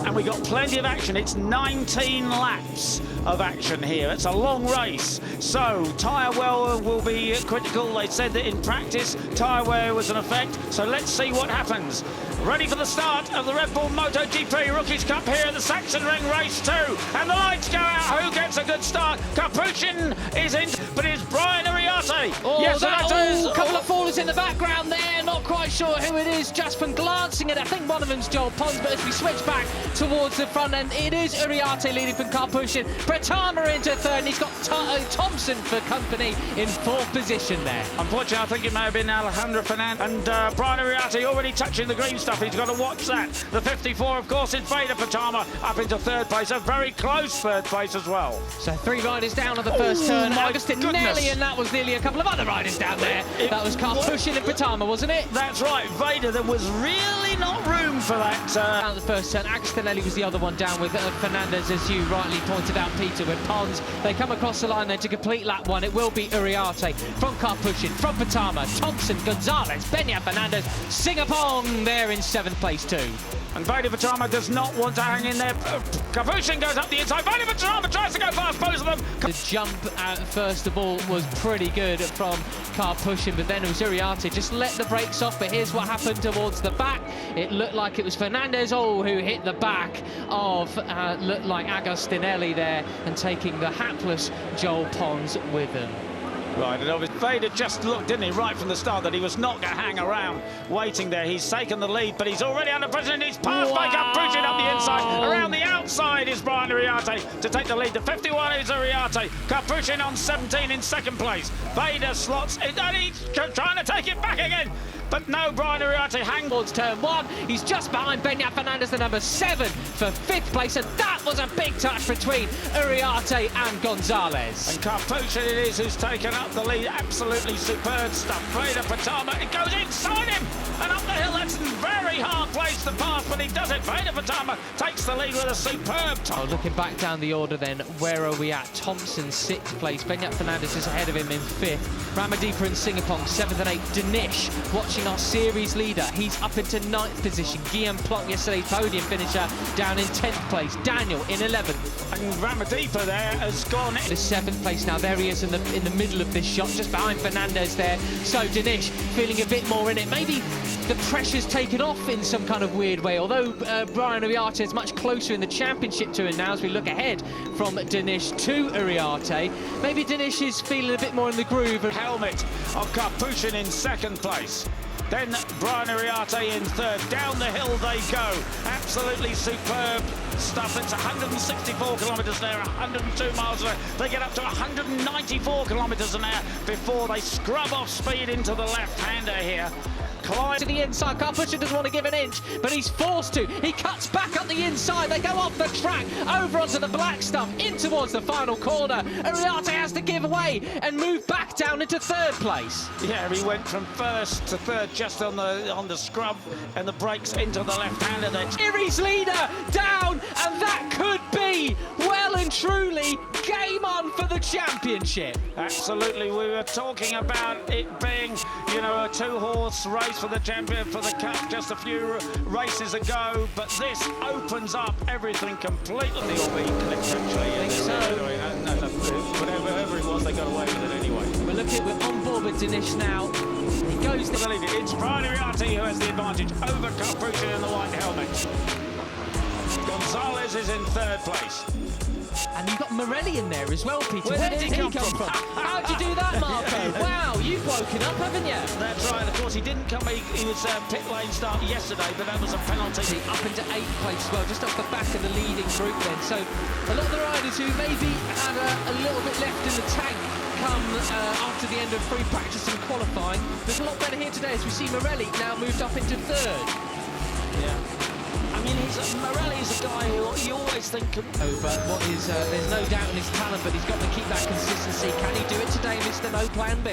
And we got plenty of action. It's 19 laps of action here. It's a long race, so tyre wear will be critical. They said that in practice tyre wear was an effect, so let's see what happens. Ready for the start of the Red Bull MotoGP Rookies Cup here at the Saxon Ring Race 2, and the lights go out. Who gets a good start? Capuchin is in, but it's Brian Ariarte. Oh, yes, that a couple of fallers in the background there. Not quite sure who it is just from glancing at it. I think one of them's Joel Pons, but as we switch back towards the front end, it is Ariarte leading from Capuchin. Pratama into third, and he's got Thompson for company in fourth position there. Unfortunately, I think it may have been Alejandro Fernandez, and Brian Ariarte already touching the green stuff. He's got to watch that. The 54, of course, is Veda Pratama up into third place, a very close third place as well. So three riders down on the first turn. Augustin Nelly, and that was nearly a couple of other riders down there. That was Capuchin and Pratama, wasn't it? That's right, Veda. There was really not room for that. Down the first turn, Augustin was the other one down with Fernandez, as you rightly pointed out, Peter, with Pons. They come across the line there to complete lap one. It will be Ariarte from Capuchin, from Pratama, Thompson, Gonzalez, Payah, Fernandez, Singapong there in seventh place too. And Veda Pratama does not want to hang in there. Capuchin goes up the inside. Veda Pratama tries to go past both of them. The jump, first of all, was pretty good from Capuchin, but then it was Ariarte. Just let the brakes off, but here's what happened towards the back. It looked like it was Fernandez, who hit the back of, looked like Agustinelli there, and taking the hapless Joel Pons with him. Right, and obviously Veda just looked, didn't he, right from the start, that he was not going to hang around waiting there. He's taken the lead, but he's already under pressure, and he's passed by Capuchin up the inside. Around the outside is Brian Ariarte to take the lead. The 51 is Ariarte. Capuchin on 17 in second place. Veda slots it, and he's trying to take it back again. But no, Brian Ariarte hangs towards turn one. He's just behind Payah Fernandez, the number 7, for fifth place, and that was a big touch between Ariarte and Gonzalez. And Capuchin it is who's taken up the lead. Absolutely superb stuff. Veda Pratama, it goes inside him and up the hill. That's a very hard place to pass, but he does it. Veda Pratama takes the lead with a superb top. Oh, looking back down the order then, where are we at? Thompson, 6th place. Payah Fernandez is ahead of him in 5th. Ramadipa and Singapong, 7th and 8th. Danish, watching our series leader, he's up into 9th position. Guillaume Plonk, yesterday's podium finisher, down in 10th place. Daniel in 11th. And Ramadipa there has gone in. The 7th place now. There he is in the middle of this shot, just behind Fernandez there. So Danish feeling a bit more in it. Maybe the pressure's taken off in some kind of weird way, although Brian Ariarte is much closer in the championship to him now as we look ahead from Danish to Ariarte. Maybe Danish is feeling a bit more in the groove. Helmet of Capuchin in 2nd place. Then Brian Ariarte in 3rd. Down the hill they go. Absolutely superb stuff. It's 164 kilometres an hour, 102 miles an hour. They get up to 194 kilometres an hour before they scrub off speed into the left-hander here. To the inside, Capuchin doesn't want to give an inch, but he's forced to. He cuts back up the inside. They go off the track, over onto the black stuff, in towards the final corner. Ariarte has to give away and move back down into 3rd place. Yeah, he went from 1st to 3rd just on the scrub, and the brakes into the left-hander there. Iri's leader down, and that could be well and truly game on for the championship. Absolutely, we were talking about it being, you know, a 2-horse race for the champion, for the cup, just a few races ago, but this opens up everything completely. Or be clipped, actually. I think so. Whatever it was, they got away with it anyway. We're on board with Danish now. He goes to believe it. It's Brian Ariarte who has the advantage over Capuchin in the white helmet. Gonzalez is in 3rd place. And you've got Morelli in there as well, Peter. Where did he come from? How'd you do that, Marco? Wow, you've woken up, haven't you? That's right. Of course, he didn't come. He was pit lane start yesterday, but that was a penalty. Up into 8th place as well, just off the back of the leading group then. So a lot of the riders who maybe had a little bit left in the tank come after the end of free practice and qualifying. There's a lot better here today as we see Morelli now moved up into 3rd. Yeah. mean, Morelli's a guy who you always think can... Oh, but there's no doubt in his talent, but he's got to keep that consistency. Can he do it today, Mr. No Plan B?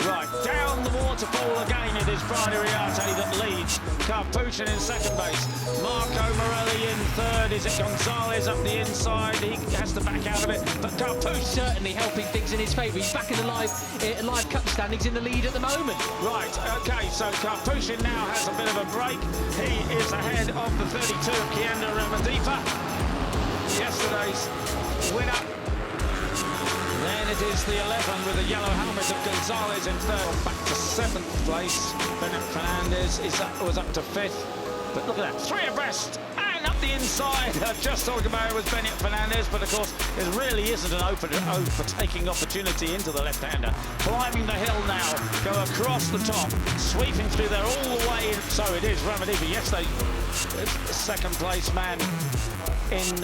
Right, down the waterfall again, it is Brian Iriarte that leads. Capuchin in second base. Marco Morelli in third. Is it Gonzalez up the inside? He has to back out of it, but Capuchin certainly helping things in his favour. He's back in the live cup standings in the lead at the moment. Right, okay, so Capuchin now has a bit of a break. He is ahead of the 32 of Kienda Ramadipa, yesterday's winner. Then it is the 11 with the yellow helmet of Gonzalez in third. Back to 7th place. Bennett Fernandez was up to 5th. But look at that, 3 abreast. And up the inside, just talking about it was Bennett Fernandez, but of course it really isn't an overtaking opportunity into the left-hander. Climbing the hill now, go across the top, sweeping through there all the way in. So it is Ramadipa, the second place man in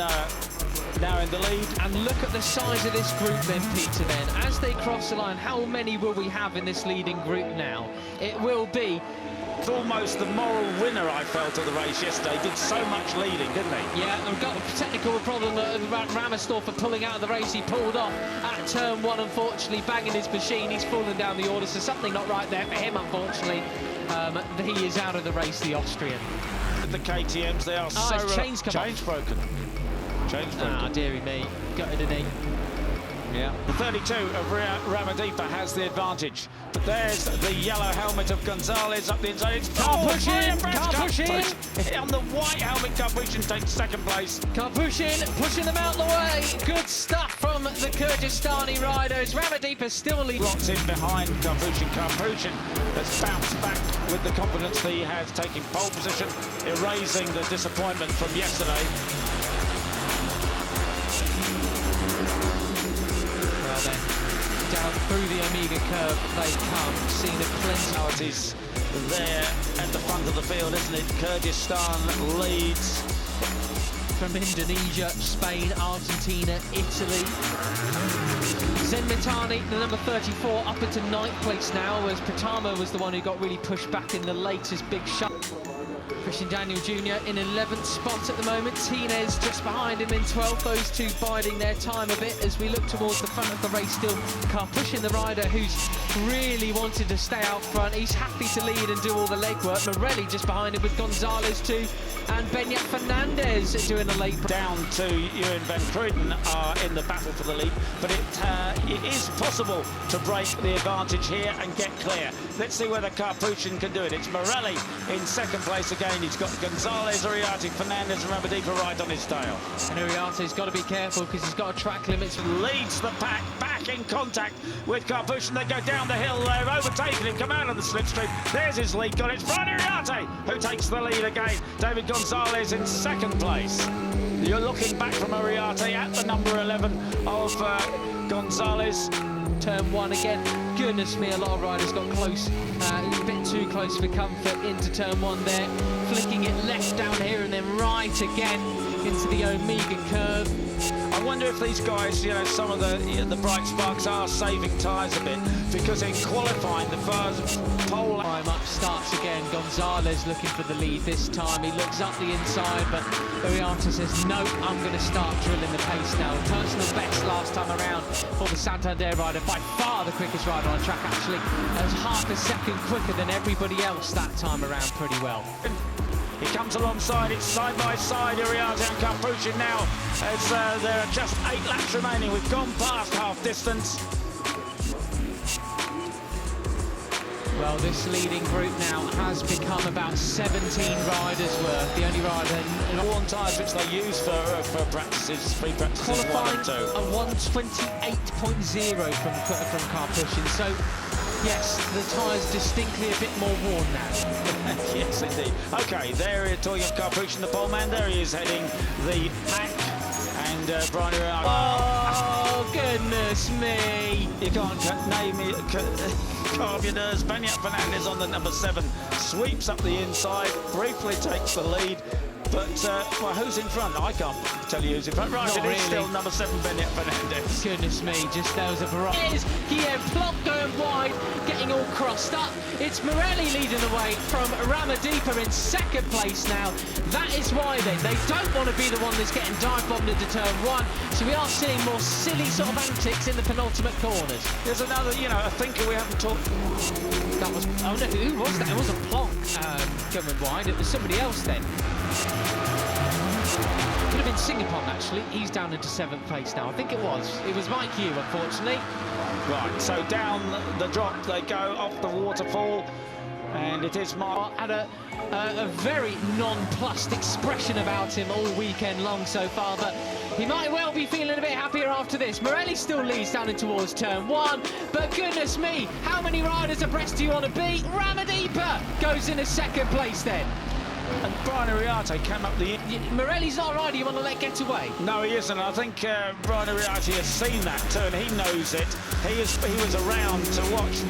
now in the lead. And look at the size of this group then, Peter, then. As they cross the line, how many will we have in this leading group now? It will be... It's almost the moral winner, I felt, of the race yesterday. Did so much leading, didn't he? Yeah, and got a technical problem about Ramersdorf for pulling out of the race. He pulled off at turn 1, unfortunately, banging his machine. He's fallen down the order, so something not right there for him, unfortunately. He is out of the race, the Austrian. The KTMs, they are so... Chain's broken. Chain's broken. Ah, dearie me. Gutted, isn't he? Yeah. The 32 of Ramadipa has the advantage. But there's the yellow helmet of Gonzalez up the inside. It's Capuchin! On the white helmet, Capuchin takes second place. Capuchin pushing them out the way. Good stuff from the Kyrgyzstani riders. Ramadipa still leading. Lots in behind Capuchin. Capuchin has bounced back with the confidence that he has, taking pole position, erasing the disappointment from yesterday. Down through the Omega curve they come, seeing the plenty there at the front of the field, isn't it? Kyrgyzstan leads. From Indonesia, Spain, Argentina, Italy. Zenmitani, the number 34, up into 9th place now, as Pratama was the one who got really pushed back in the latest big shot. Christian Daniel Jr. in 11th spot at the moment. Tinez just behind him in 12th. Those two biding their time a bit as we look towards the front of the race still. Capuchin, the rider who's really wanted to stay out front. He's happy to lead and do all the legwork. Morelli just behind him with Gonzalez too. And Benyat Fernandez doing a late... Down to Ewan Van Cruden are in the battle for the lead. But it is possible to break the advantage here and get clear. Let's see whether Capuchin can do it. It's Morelli in second place again. He's got Gonzalez, Iriarte, Fernandez and Ramadipa right on his tail. And Iriarte's got to be careful because he's got a track limit. Leads the pack, back in contact with Capuchin. They go down the hill, they've overtaken him, come out of the slipstream. There's his lead, got it. It's Brian Iriarte who takes the lead again. David Gonzalez in second place. You're looking back from Iriarte at the number 11 of Gonzalez. Turn 1 again. Goodness me, a lot of riders got close, a bit too close for comfort into turn 1 there. Flicking it left down here and then right again into the Omega curve. I wonder if these guys, you know, some of the bright sparks are saving tyres a bit, because in qualifying the first pole... Time up starts again. Gonzalez looking for the lead this time. He looks up the inside, but Iriarte says, no, I'm going to start drilling the pace now. Personal best last time around for the Santander rider. By far the quickest rider on track, actually. It was half a second quicker than everybody else that time around pretty well. He comes alongside, it's side by side, Iriarte and Capuchin now, as there are just 8 laps remaining. We've gone past half distance. Well, this leading group now has become about 17 riders worth. The only rider in worn tyres which they use for practices, free practices. Qualifying a 128.0 from Capuchin. So, yes, the tyres distinctly a bit more worn now. Yes, indeed. Okay, there he is, talking of Capuchin, the pole man. There he is heading the pack. And Brian Iriarte. Oh, goodness me. You can't name it. Carve your nerves. Benyat Fernandez on the number 7 sweeps up the inside, briefly takes the lead. But, well, who's in front? I can't tell you who's in front. Right, Not it is really. still number 7, Beñat Fernandez. Goodness me, just there was a variety. Guillaume Plop going wide, getting all crossed up. It's Morelli leading the way from Ramadipa in second place now. That is why then they don't want to be the one that's getting dive bombed into turn 1. So we are seeing more silly sort of antics in the penultimate corners. There's another, you know, a thinker we haven't talked. That was, oh no, who was that? It wasn't Plonk going wide, it was somebody else then. Could have been Singapore actually. He's down into 7th place now. I think it was. It was Mike Hugh, unfortunately. Right, so down the drop they go off the waterfall, and it is Mark. Had a very nonplussed expression about him all weekend long so far, but he might well be feeling a bit happier after this. Morelli still leads down in towards turn 1, but goodness me, how many riders abreast do you want to be? Ramadipa goes into 2nd place then. And Brian Iriarte came up the... Morelli's not a rider you want to let get away. No, he isn't. I think Brian Iriarte has seen that too, and he knows it. He was around to watch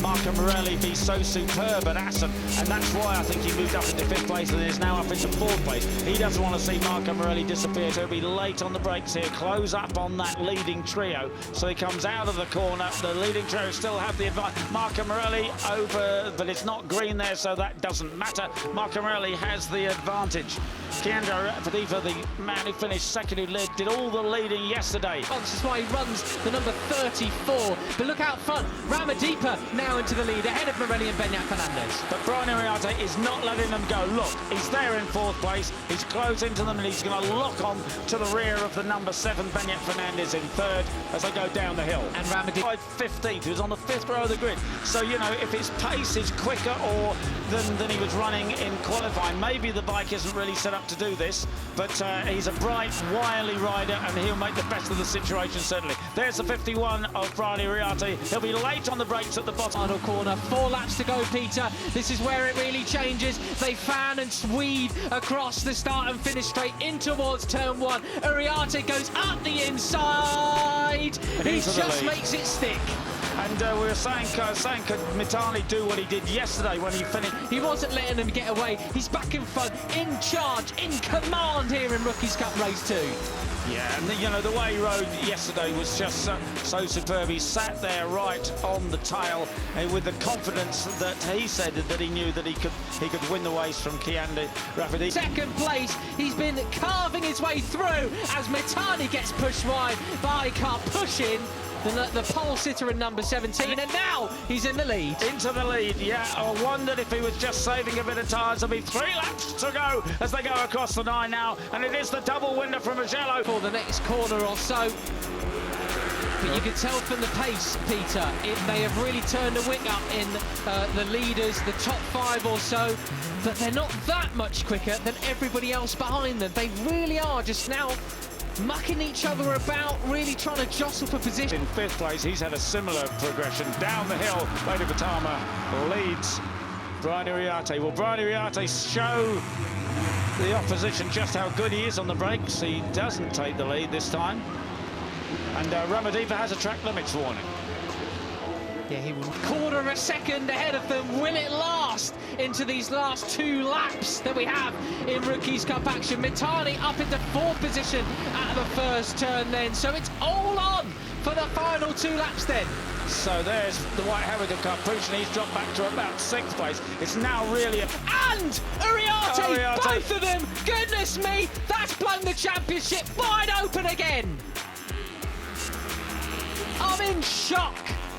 Marco Morelli be so superb at Assen, and that's why I think he moved up into 5th place and is now up into 4th place. He doesn't want to see Marco Morelli disappear, so he'll be late on the brakes here, close up on that leading trio. So he comes out of the corner. The leading trio still have the advantage. Marco Morelli over, but it's not green there, so that doesn't matter. Marco Morelli has the advantage. Keandro Rapadiva, the man who finished 2nd, who did all the leading yesterday. That's why he runs the number 34. But look out front, Ramadipa now into the lead, ahead of Morelli and Beñat Fernandez. But Brian Iriarte is not letting them go. Look, he's there in 4th place. He's close into them, and he's going to lock on to the rear of the number 7, Beñat Fernandez, in 3rd as they go down the hill. And Ramadipa 15th, he was on the 5th row of the grid. So, you know, if his pace is quicker or than he was running in qualifying, maybe the bike isn't really set up to do this, but he's a bright, wily rider, and he'll make the best of the situation, certainly. There's the 51 of Brian Iriarte. He'll be late on the brakes at the bottom. Final corner, 4 laps to go, Peter. This is where it really changes. They fan and weave across the start and finish straight in towards turn 1. Iriarte goes up the inside. He just makes it stick. And we were saying, could Mitani do what he did yesterday when he finished? He wasn't letting them get away. He's back in front, in charge, in command here in Rookies Cup Race 2. Yeah, and you know, the way he rode yesterday was just so superb. He sat there right on the tail with the confidence that he said that he knew that he could win the race from Keandro Rapadipa. 2nd place, he's been carving his way through as Mitani gets pushed wide by Karpushin. The pole sitter in number 17, and now he's in the lead. Into the lead, yeah. I wondered if he was just saving a bit of tyres. There'll be 3 laps to go as they go across the 9 now, and it is the double winner from Mugello. For the next corner or so. But you can tell from the pace, Peter, they have really turned the wick up in the leaders, the top 5 or so, but they're not that much quicker than everybody else behind them. They really are just now mucking each other about, really trying to jostle for position. In 5th place, he's had a similar progression down the hill. Veda Ega Pratama leads Brian Iriarte. Will Brian Iriarte show the opposition just how good he is on the brakes? He doesn't take the lead this time. And Ramadipa has a track limits warning. Yeah, he will. Quarter of a second ahead of them. Will it last into these last 2 laps that we have in Rookies Cup action? Mitani up into 4th position at the first turn then. So it's all on for the final 2 laps then. So there's the white hammock of Karpushin. He's dropped back to about 6th place. It's now really... And Iriarte, both of them! Goodness me, that's blown the championship wide open again. I'm in shock.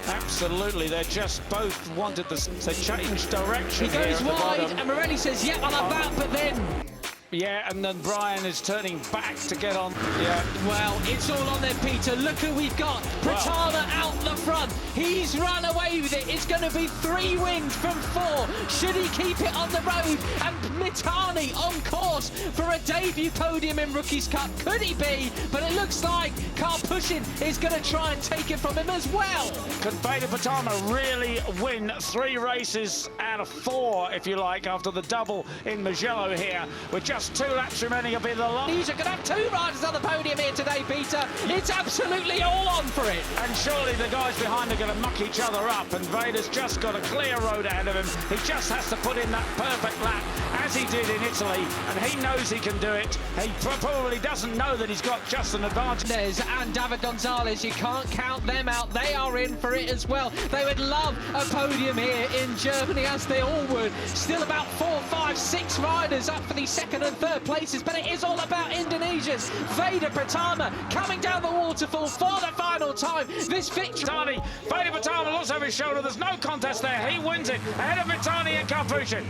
Absolutely, they just both wanted to change direction. He goes wide, and Morelli says, "Yep, I love that," but then... Yeah, and then Brian is turning back to get on. Yeah. Well, it's all on there, Peter. Look who we've got. Pratama out the front. He's run away with it. It's going to be 3 wins from 4. Should he keep it on the road? And Mitani on course for a debut podium in Rookies Cup. Could he be? But it looks like Karpushin is going to try and take it from him as well. Could Veda Pratama really win 3 races out of 4, if you like, after the double in Mugello here? We're just just 2 laps remaining of the lot. Indonesia could have 2 riders on the podium here today, Peter. It's absolutely all on for it. And surely the guys behind are going to muck each other up, and Veda's just got a clear road ahead of him. He just has to put in that perfect lap, as he did in Italy, and he knows he can do it. He probably doesn't know that he's got just an advantage. And David Gonzalez, you can't count them out. They are in for it as well. They would love a podium here in Germany, as they all would. Still about 4, 5, 6 riders up for the 2nd and 3rd places, but it is all about Indonesia's Veda Pratama coming down the waterfall for the final time. This victory. Veda Pratama looks over his shoulder. There's no contest there. He wins it ahead of Vitani and Kepincut.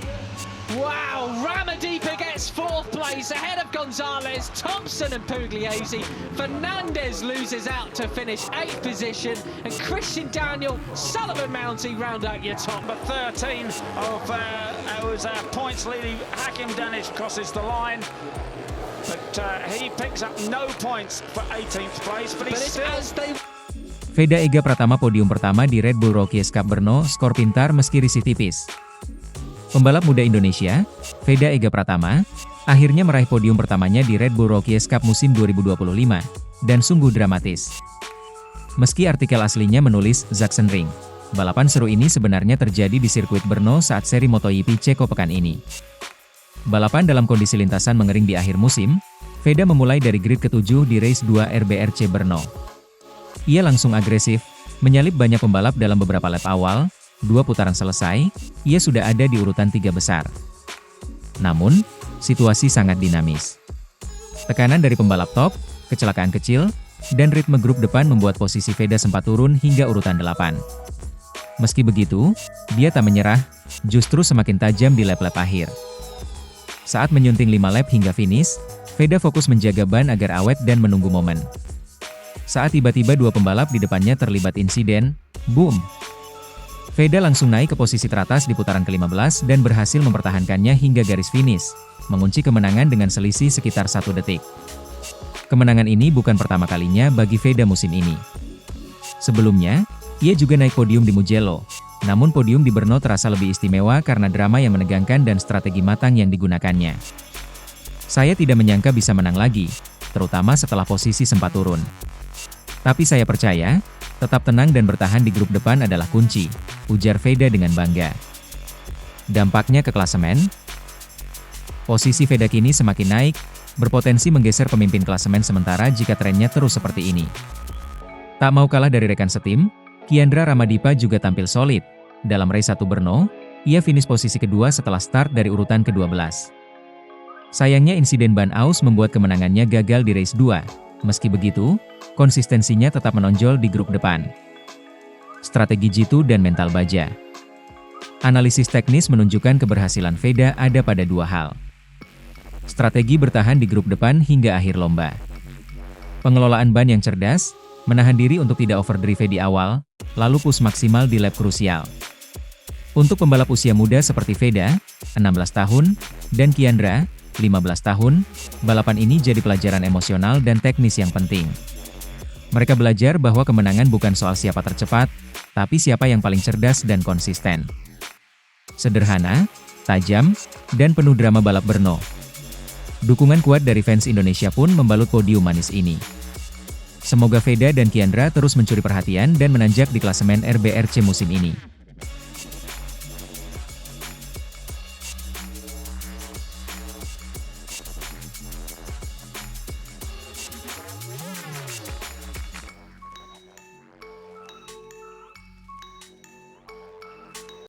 Wow, Ramadipa gets 4th place ahead of Gonzalez, Thompson and Pugliese. Fernandez loses out to finish 8th position, and Christian Daniel, Sullivan Mounty round out your top. But 13 of those points leading Hakim Danish crosses the line. But he picks up no points for 18th place, but he's still... Veda Ega Pratama podium pertama di Red Bull Rookies Cup Brno, skor pintar meski risih tipis. Pembalap muda Indonesia, Veda Ega Pratama, akhirnya meraih podium pertamanya di Red Bull Rookies Cup musim 2025, dan sungguh dramatis. Meski artikel aslinya menulis Sachsenring, balapan seru ini sebenarnya terjadi di sirkuit Brno saat seri MotoGP Ceko pekan ini. Balapan dalam kondisi lintasan mengering di akhir musim, Veda memulai dari grid ke-7 di race 2 RBRC Brno. Ia langsung agresif, menyalip banyak pembalap dalam beberapa lap awal. 2 putaran selesai, ia sudah ada di urutan 3 besar. Namun, situasi sangat dinamis. Tekanan dari pembalap top, kecelakaan kecil, dan ritme grup depan membuat posisi Veda sempat turun hingga urutan 8. Meski begitu, dia tak menyerah, justru semakin tajam di lap-lap akhir. Saat menyunting 5 lap hingga finish, Veda fokus menjaga ban agar awet dan menunggu momen. Saat tiba-tiba 2 pembalap di depannya terlibat insiden, boom! Veda langsung naik ke posisi teratas di putaran ke-15 dan berhasil mempertahankannya hingga garis finish, mengunci kemenangan dengan selisih sekitar 1 detik. Kemenangan ini bukan pertama kalinya bagi Veda musim ini. Sebelumnya, ia juga naik podium di Mugello, namun podium di Brno terasa lebih istimewa karena drama yang menegangkan dan strategi matang yang digunakannya. Saya tidak menyangka bisa menang lagi, terutama setelah posisi sempat turun. Tapi saya percaya, tetap tenang dan bertahan di grup depan adalah kunci, ujar Veda dengan bangga. Dampaknya ke klasemen, posisi Veda kini semakin naik, berpotensi menggeser pemimpin klasemen sementara jika trennya terus seperti ini. Tak mau kalah dari rekan setim, Kiandra Ramadipa juga tampil solid. Dalam race 1 Brno, ia finish posisi kedua setelah start dari urutan ke-12. Sayangnya insiden ban aus membuat kemenangannya gagal di race 2. Meski begitu, konsistensinya tetap menonjol di grup depan. Strategi jitu dan mental baja. Analisis teknis menunjukkan keberhasilan Veda ada pada 2 hal. Strategi bertahan di grup depan hingga akhir lomba. Pengelolaan ban yang cerdas, menahan diri untuk tidak overdrive di awal, lalu push maksimal di lap krusial. Untuk pembalap usia muda seperti Veda, 16 tahun, dan Kiandra, 15 tahun, balapan ini jadi pelajaran emosional dan teknis yang penting. Mereka belajar bahwa kemenangan bukan soal siapa tercepat, tapi siapa yang paling cerdas dan konsisten. Sederhana, tajam, dan penuh drama balap Brno. Dukungan kuat dari fans Indonesia pun membalut podium manis ini. Semoga Veda dan Kiandra terus mencuri perhatian dan menanjak di klasemen RBRC musim ini.